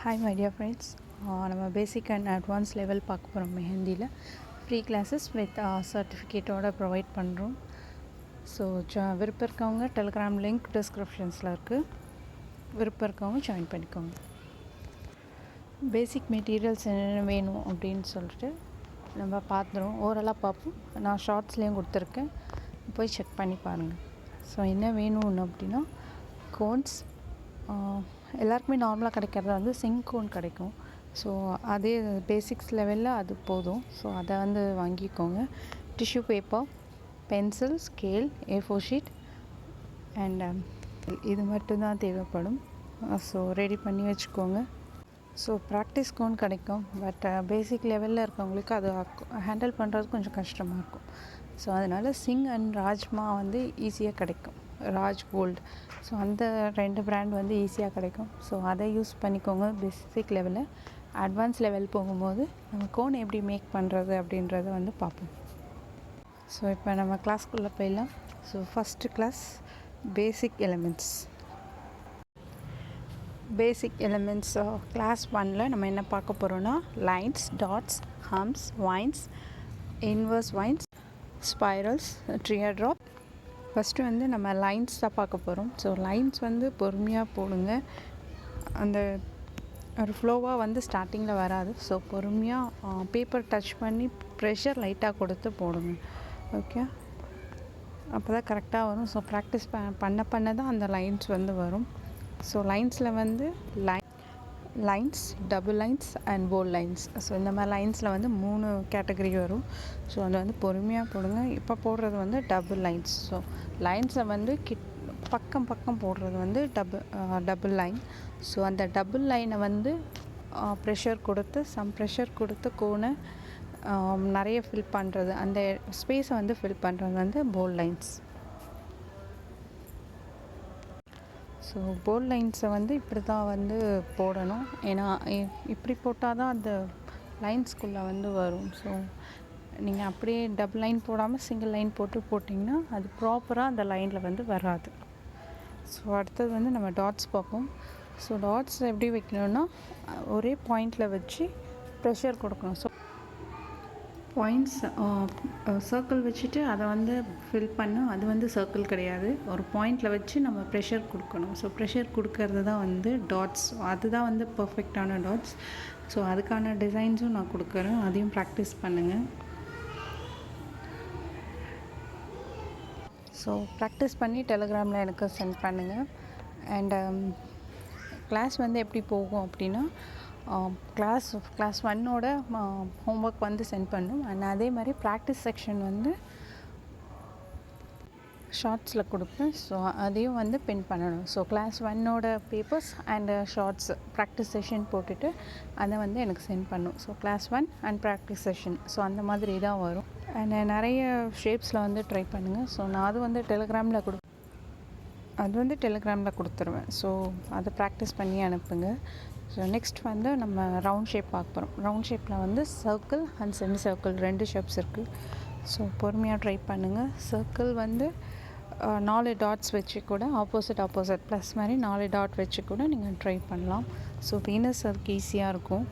Hi my dear friends, நம்ம பேசிக் and advance level பார்க்க போகிறோம். மெஹந்தியில் ஃப்ரீ கிளாஸஸ் வித் சர்டிஃபிகேட்டோடு ப்ரொவைட் பண்ணுறோம். ஸோ விருப்பம் இருக்கவங்க டெலிகிராம் லிங்க் டிஸ்கிரிப்ஷன்ஸில் இருக்குது, விருப்பம் இருக்கவங்க ஜாயின் பண்ணிக்கோங்க. பேசிக் மெட்டீரியல்ஸ் என்னென்ன வேணும் அப்படின்னு சொல்லிட்டு நம்ம பார்த்துருவோம். ஓரளவு பார்ப்போம். நான் ஷார்ட்ஸ்லேயும் கொடுத்துருக்கேன், போய் செக் பண்ணி பாருங்கள். ஸோ என்ன வேணும்னு அப்படின்னா கோன்ஸ், எல்லாருக்குமே நார்மலாக கிடைக்கிறது வந்து சிங்க் கோன் கிடைக்கும். ஸோ அதே பேசிக்ஸ் லெவலில் அது போதும். ஸோ அதை வந்து வாங்கிக்கோங்க. Tissue paper, pencil, scale, A4 sheet and இது மட்டும்தான் தேவைப்படும். ஸோ ரெடி பண்ணி வச்சுக்கோங்க. ஸோ ப்ராக்டிஸ் கோன் கிடைக்கும், பட் பேசிக் லெவலில் இருக்கவங்களுக்கு அது ஹேண்டில் பண்ணுறது கொஞ்சம் கஷ்டமாக இருக்கும். ஸோ அதனால் சிங் அண்ட் ராஜ்மா வந்து ஈஸியாக கிடைக்கும், ராஜ் கோல்டு. ஸோ அந்த 2 பிராண்ட் வந்து ஈஸியாக கிடைக்கும். ஸோ அதை யூஸ் பண்ணிக்கோங்க பேசிக் லெவலில். அட்வான்ஸ் லெவல் போகும்போது நம்ம கோன் எப்படி மேக் பண்ணுறது அப்படின்றத வந்து பார்ப்போம். ஸோ இப்போ நம்ம கிளாஸ்க்குள்ளே போயிடலாம். So first class basic elements. Basic elements class 1ல் நம்ம என்ன பார்க்க போகிறோன்னா lines, dots, hums, vines, inverse vines, spirals, tear drop. First வந்து நம்ம லைன்ஸ் தான் பார்க்க போகிறோம். ஸோ லைன்ஸ் வந்து பொறுமையாக போடுங்க. அந்த ஒரு ஃப்ளோவாக வந்து ஸ்டார்டிங்கில் வராது. ஸோ பொறுமையாக பேப்பர் டச் பண்ணி ப்ரெஷர் லைட்டாக கொடுத்து போடுங்க. ஓகே, அப்போ தான் கரெக்டாக வரும். ஸோ ப்ராக்டிஸ் பண்ண தான் அந்த லைன்ஸ் வந்து வரும். ஸோ லைன்ஸில் வந்து lines, double lines and bold lines. So இந்த மாதிரி லைன்ஸில் வந்து 3 கேட்டகரி வரும். ஸோ அதை வந்து பொறுமையாக போடுங்க. இப்போ போடுறது வந்து டபுள் லைன்ஸ். ஸோ லைன்ஸில் வந்து பக்கம் போடுறது வந்து டபுள் லைன். ஸோ அந்த டபுள் லைனை வந்து ப்ரெஷர் கொடுத்து கோனை நிறைய ஃபில் பண்ணுறது, அந்த ஸ்பேஸை வந்து ஃபில் பண்ணுறது வந்து போல்ட் லைன்ஸ். ஸோ போல்ட் லைன்ஸை வந்து இப்படி தான் வந்து போடணும். ஏன்னா இப்படி போட்டால் தான் அந்த லைன்ஸ்குள்ளே வந்து வரும். ஸோ நீங்கள் அப்படியே டபுள் லைன் போடாமல் சிங்கிள் லைன் போட்டிங்கன்னா அது ப்ராப்பராக அந்த லைனில் வந்து வராது. ஸோ அடுத்தது வந்து நம்ம டாட்ஸ் பார்ப்போம். ஸோ டாட்ஸ் எப்படி வைக்கணுன்னா ஒரே பாயிண்டில் வச்சு ப்ரெஷர் கொடுக்கணும். ஸோ பாயிண்ட்ஸ் சர்க்கிள் வச்சுட்டு அதை வந்து ஃபில் பண்ணணும். அது வந்து சர்க்கிள் கிடையாது, ஒரு பாயிண்டில் வச்சு நம்ம ப்ரெஷர் கொடுக்கணும். ஸோ ப்ரெஷர் கொடுக்கறது தான் வந்து டாட்ஸ். அதுதான் வந்து பர்ஃபெக்டான டாட்ஸ். ஸோ அதுக்கான டிசைன்ஸும் நான் கொடுக்குறேன், அதையும் ப்ராக்டிஸ் பண்ணுங்கள். ஸோ ப்ராக்டிஸ் பண்ணி டெலிகிராமில் எனக்கு சென்ட் பண்ணுங்கள். அண்ட் கிளாஸ் வந்து எப்படி போகும் அப்படின்னா கிளாஸ் 1ஓட ஹோம்ஒர்க் வந்து சென்ட் பண்ணும். அண்ட் அதே மாதிரி ப்ராக்டிஸ் செக்ஷன் வந்து ஷார்ட்ஸில் கொடுப்பேன். ஸோ அதையும் வந்து பின் பண்ணணும். ஸோ கிளாஸ் 1ஓட papers and charts practice session போட்டுட்டு அதை வந்து எனக்கு சென்ட் பண்ணும். So class 1 and practice session. So அந்த மாதிரி தான் வரும். அண்ட் நிறைய ஷேப்ஸில் வந்து ட்ரை பண்ணுங்கள். ஸோ நான் அது வந்து டெலிகிராமில் கொடுத்துருவேன். ஸோ அதை ப்ராக்டிஸ் பண்ணி அனுப்புங்க. ஸோ நெக்ஸ்ட் வந்து நம்ம ரவுண்ட் ஷேப் பார்க்க போகிறோம். ரவுண்ட் ஷேப்பில் வந்து circle and semi circle 2 shapes இருக்குது. ஸோ பொறுமையாக ட்ரை பண்ணுங்கள். சர்க்கிள் வந்து 4 டாட்ஸ் வச்சு கூட ஆப்போசிட் ப்ளஸ் மாதிரி 4 டாட் வச்சு கூட நீங்கள் ட்ரை பண்ணலாம். ஸோ வீனஸ் சர்க்கிள் ஈஸியாக இருக்கும்.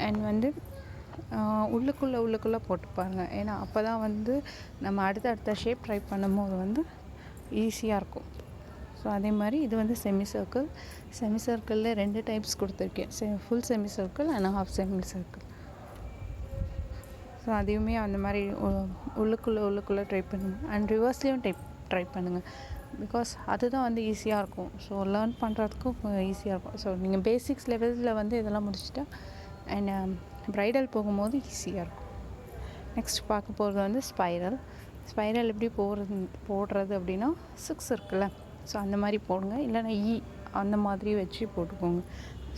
அண்ட் வந்து உள்ளுக்குள்ளே போட்டு பாருங்கள். ஏன்னா அப்போ தான் வந்து நம்ம அடுத்த ஷேப் ட்ரை பண்ணும்போது வந்து ஈஸியாக இருக்கும். ஸோ அதே மாதிரி இது வந்து செமி சர்க்கிளில் 2 டைப்ஸ் கொடுத்துருக்கேன். Full semi circle and half semi circle. So அதையுமே அந்த மாதிரி உள்ளுக்குள்ளே ட்ரை பண்ணுங்கள். அண்ட் ரிவர்ஸ்லேயும் ட்ரை பண்ணுங்கள். பிகாஸ் அதுதான் வந்து ஈஸியாக இருக்கும். ஸோ லேர்ன் பண்ணுறதுக்கும் ஈஸியாக இருக்கும். ஸோ நீங்கள் பேசிக்ஸ் லெவலில் வந்து இதெல்லாம் முடிச்சுட்டா அண்ட் ப்ரைடல் போகும்போது ஈஸியாக இருக்கும். நெக்ஸ்ட் பார்க்க போகிறது வந்து ஸ்பைரல் எப்படி போடுறது அப்படின்னா 6 இருக்குல்ல, ஸோ அந்த மாதிரி போடுங்க. இல்லைன்னா அந்த மாதிரி வச்சு போட்டுக்கோங்க.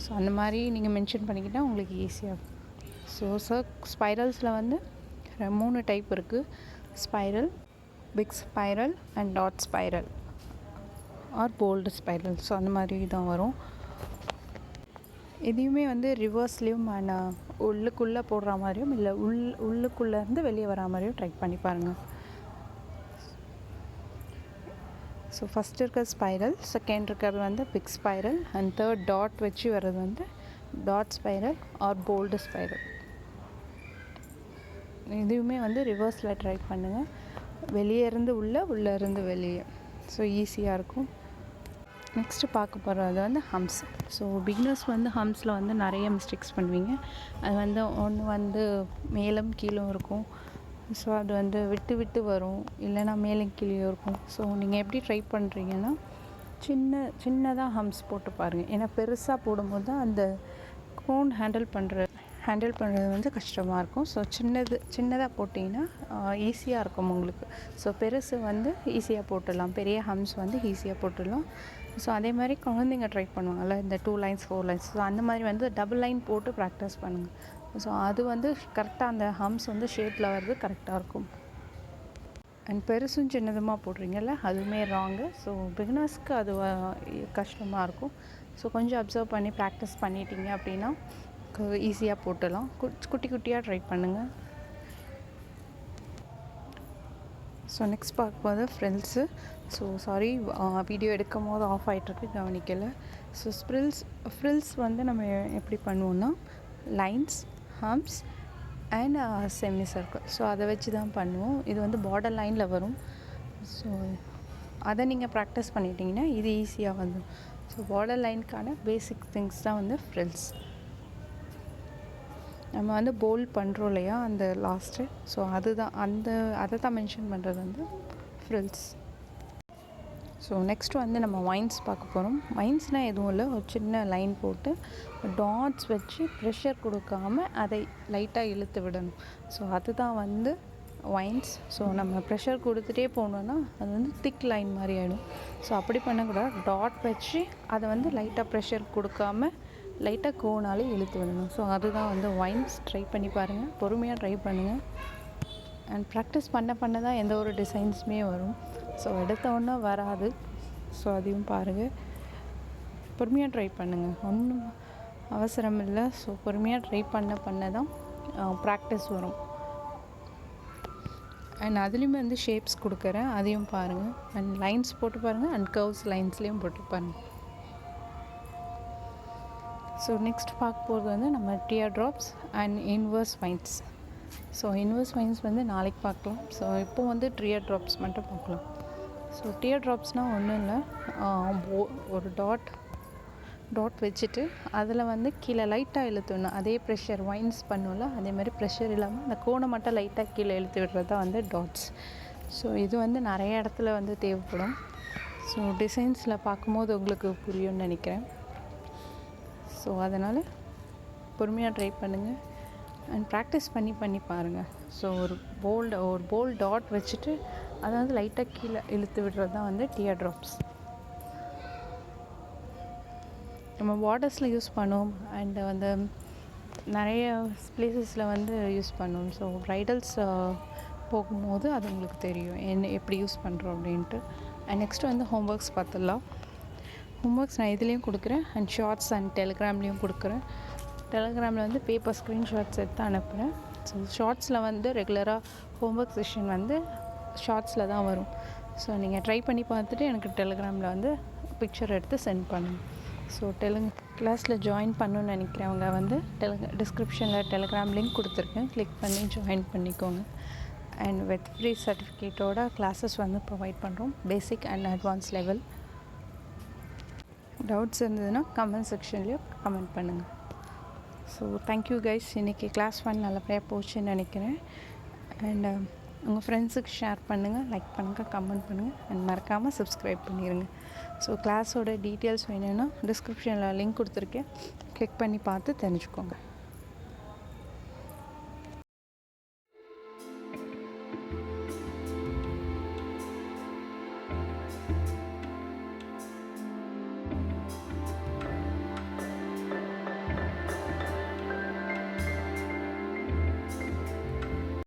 ஸோ அந்த மாதிரி நீங்கள் மென்ஷன் பண்ணிக்கிட்டால் உங்களுக்கு ஈஸியாக இருக்கும். ஸோ ஸ்பைரல்ஸில் வந்து 3 டைப் இருக்குது. Spiral, big spiral and dot spiral or bold spiral. So அந்த மாதிரி தான் வரும். இதையுமே வந்து ரிவர்ஸ்லேயும் அண்ட் உள்ளுக்குள்ளே போடுற மாதிரியும் இல்லை உள்ளுக்குள்ளேருந்து வெளியே வரா மாதிரியும் ட்ரை பண்ணி பாருங்கள். ஸோ ஃபஸ்ட் இருக்கிற ஸ்பைரல், செகண்ட் இருக்கிறது வந்து big spiral and third dot வச்சு வர்றது வந்து dot spiral or bold spiral. இதுவுமே வந்து ரிவர்ஸில் ட்ரை பண்ணுங்கள். வெளியே இருந்து உள்ளே இருந்து வெளியே. ஸோ ஈஸியாக இருக்கும். நெக்ஸ்ட்டு பார்க்க போகிறது வந்து ஹம்ஸ். ஸோ பிகினர்ஸ் வந்து ஹம்ஸில் வந்து நிறைய மிஸ்டேக்ஸ் பண்ணுவீங்க. அது வந்து ஒன்று வந்து மேலும் கீழும் இருக்கும். ஸோ அது வந்து விட்டு விட்டு வரும், இல்லைனா மேலும் கீழே இருக்கும். ஸோ நீங்கள் எப்படி ட்ரை பண்ணுறீங்கன்னா சின்னதாக ஹம்ஸ் போட்டு பாருங்கள். ஏன்னா பெருசாக போடும்போது தான் அந்த கோன் ஹேண்டில் பண்ணுறது வந்து கஷ்டமாக இருக்கும். ஸோ சின்னதாக போட்டிங்கன்னா ஈஸியாக இருக்கும் உங்களுக்கு. ஸோ பெருசு வந்து ஈஸியாக போட்டுடலாம், பெரிய ஹம்ஸ் வந்து ஈஸியாக போட்டுடலாம். ஸோ அதே மாதிரி குழந்தைங்க ட்ரை பண்ணுவாங்கள்ல, இந்த 2 lines 4 lines. ஸோ அந்த மாதிரி வந்து டபுள் லைன் போட்டு ப்ராக்டிஸ் பண்ணுங்கள். ஸோ அது வந்து கரெக்டாக அந்த ஹம்ஸ் வந்து ஷேப்பில் வர்றது கரெக்டாக இருக்கும். அண்ட் பெருசும் சின்னதுமாக போடுறீங்கல்ல, அதுவுமே ராங்கு. ஸோ பிகினர்ஸ்க்கு அது கஷ்டமாக இருக்கும். ஸோ கொஞ்சம் அப்சர்வ் பண்ணி ப்ராக்டிஸ் பண்ணிட்டீங்க அப்படின்னா ஈஸியாக போட்டுடலாம். குட்டி குட்டியாக ட்ரை பண்ணுங்கள். ஸோ நெக்ஸ்ட் பார்க்கும்போது ஃப்ரில்ஸு. ஸோ சாரி, வீடியோ எடுக்கும் போது ஆஃப் ஆகிட்டுருக்கு, கவனிக்கலை. ஸோ ஃப்ரில்ஸ் வந்து நம்ம எப்படி பண்ணுவோன்னா lines, hums and semi circle. So அதை வச்சு தான் பண்ணுவோம். இது வந்து பார்டர் லைனில் வரும். ஸோ அதை நீங்கள் ப்ராக்டிஸ் பண்ணிட்டீங்கன்னா இது ஈஸியாக வந்துடும். ஸோ பார்டர் லைனுக்கான பேசிக் திங்ஸ் தான் வந்து ஃப்ரில்ஸ். நம்ம வந்து போல்ட் பண்ணுறோம் இல்லையா அந்த லாஸ்ட்டு, ஸோ அதுதான் அதை தான் மென்ஷன் பண்ணுறது வந்து ஃப்ரில்ஸ். ஸோ நெக்ஸ்ட் வந்து நம்ம வைன்ஸ் பார்க்க போகிறோம். வைன்ஸ்னால் எதுவும் இல்லை, ஒரு சின்ன லைன் போட்டு டாட்ஸ் வச்சு ப்ரெஷர் கொடுக்காமல் அதை லைட்டாக இழுத்து விடணும். ஸோ அதுதான் வந்து வைன்ஸ். ஸோ நம்ம ப்ரெஷர் கொடுத்துட்டே போனோன்னா அது வந்து திக் லைன் மாதிரி ஆகிடும். ஸோ அப்படி பண்ணக்கூடாது. டாட் வச்சு அதை வந்து லைட்டாக ப்ரெஷர் கொடுக்காமல் லைட்டாக கோனாலே இழுத்து விடணும். ஸோ அதுதான் வந்து வைன்ஸ். ட்ரை பண்ணி பாருங்கள், பொறுமையாக ட்ரை பண்ணுங்கள். அண்ட் ப்ராக்டிஸ் பண்ண தான் எந்த ஒரு டிசைன்ஸுமே வரும். ஸோ எடுத்தோன்னே வராது. ஸோ அதையும் பாருங்கள், பொறுமையாக ட்ரை பண்ணுங்கள், ஒன்றும் அவசரம் இல்லை. ஸோ பொறுமையாக ட்ரை பண்ண தான் ப்ராக்டிஸ் வரும். அண்ட் அதுலேயுமே வந்து ஷேப்ஸ் கொடுக்குறேன், அதையும் பாருங்கள். அண்ட் லைன்ஸ் போட்டு பாருங்கள், அண்ட் கர்வ்ஸ் லைன்ஸ்லேயும் போட்டு பாருங்கள். ஸோ நெக்ஸ்ட் பார்க்க போகிறது வந்து நம்ம dear drops and inverse wines. So inverse wines வந்து நாளைக்கு பார்க்கலாம். ஸோ இப்போ வந்து டியர் ட்ராப்ஸ் மட்டும் பார்க்கலாம். ஸோ டியர் ட்ராப்ஸ்னால் ஒன்றும் இல்லை, ஒரு டாட் வச்சுட்டு அதில் வந்து கீழே லைட்டாக இழுத்துடணும். அதே ப்ரெஷர் வைன்ஸ் பண்ணுவோம்ல, அதே மாதிரி ப்ரெஷர் இல்லாமல் அந்த கோனை மட்டும் லைட்டாக கீழே இழுத்து விடுறது தான் வந்து டாட்ஸ். ஸோ இது வந்து நிறைய இடத்துல வந்து தேவைப்படும். ஸோ டிசைன்ஸில் பார்க்கும்போது உங்களுக்கு புரியும்னு நினைக்கிறேன். ஸோ அதனால் பொறுமையாக ட்ரை பண்ணுங்கள் அண்ட் ப்ராக்டிஸ் பண்ணி பாருங்கள். ஸோ ஒரு போல்ட் டாட் வச்சுட்டு அதை வந்து லைட்டாக கீழே இழுத்து விடுறது தான் வந்து டியர் ட்ராப்ஸ். நம்ம பார்டர்ஸில் யூஸ் பண்ணுவோம் அண்ட் வந்து நிறைய பிளேசஸில் வந்து யூஸ் பண்ணுவோம். ஸோ ப்ரைடல்ஸ் போகும்போது அது உங்களுக்கு தெரியும் எப்படி யூஸ் பண்ணுறோம் அப்படின்ட்டு. அண்ட் நெக்ஸ்ட்டு வந்து ஹோம்ஒர்க்ஸ் பார்த்துடலாம். ஹோம்ஒர்க்ஸ் நான் இதுலேயும் கொடுக்குறேன் அண்ட் ஷார்ட்ஸ் அண்ட் டெலிகிராம்லேயும் கொடுக்குறேன். டெலிகிராமில் வந்து பேப்பர் ஸ்க்ரீன்ஷாட்ஸ் எடுத்து அனுப்புகிறேன். ஸோ ஷார்ட்ஸில் வந்து ரெகுலராக ஹோம்ஒர்க் செஷன் வந்து ஷார்ட்ஸில் தான் வரும். ஸோ நீங்கள் ட்ரை பண்ணி பார்த்துட்டு எனக்கு டெலிகிராமில் வந்து பிக்சர் எடுத்து சென்ட் பண்ணுங்கள். ஸோ கிளாஸில் ஜாயின் பண்ணணுன்னு நினைக்கிறவங்க வந்து டிஸ்கிரிப்ஷனில் டெலிகிராம் லிங்க் கொடுத்துருக்கேன், கிளிக் பண்ணி ஜாயின் பண்ணிக்கோங்க. அண்ட் வித் ஃப்ரீ சர்டிஃபிகேட்டோட கிளாஸஸ் வந்து ப்ரொவைட் பண்ணுறோம், பேசிக் அண்ட் அட்வான்ஸ் லெவல். டவுட்ஸ் இருந்ததுன்னா கமெண்ட் செக்ஷன்லேயும் கமெண்ட் பண்ணுங்கள். So thank you guys. இன்றைக்கி கிளாஸ் 1 நல்லபடியாக போச்சுன்னு நினைக்கிறேன். அண்ட் உங்கள் ஃப்ரெண்ட்ஸுக்கு ஷேர் பண்ணுங்கள், லைக் பண்ணுங்கள், கமெண்ட் பண்ணுங்கள் அண்ட் மறக்காமல் சப்ஸ்கிரைப் பண்ணிடுங்க. ஸோ கிளாஸோட டீட்டெயில்ஸ் வேணும்னா டிஸ்கிரிப்ஷனில் லிங்க் கொடுத்துருக்கேன், கிளிக் பண்ணி பார்த்து தெரிஞ்சுக்கோங்க.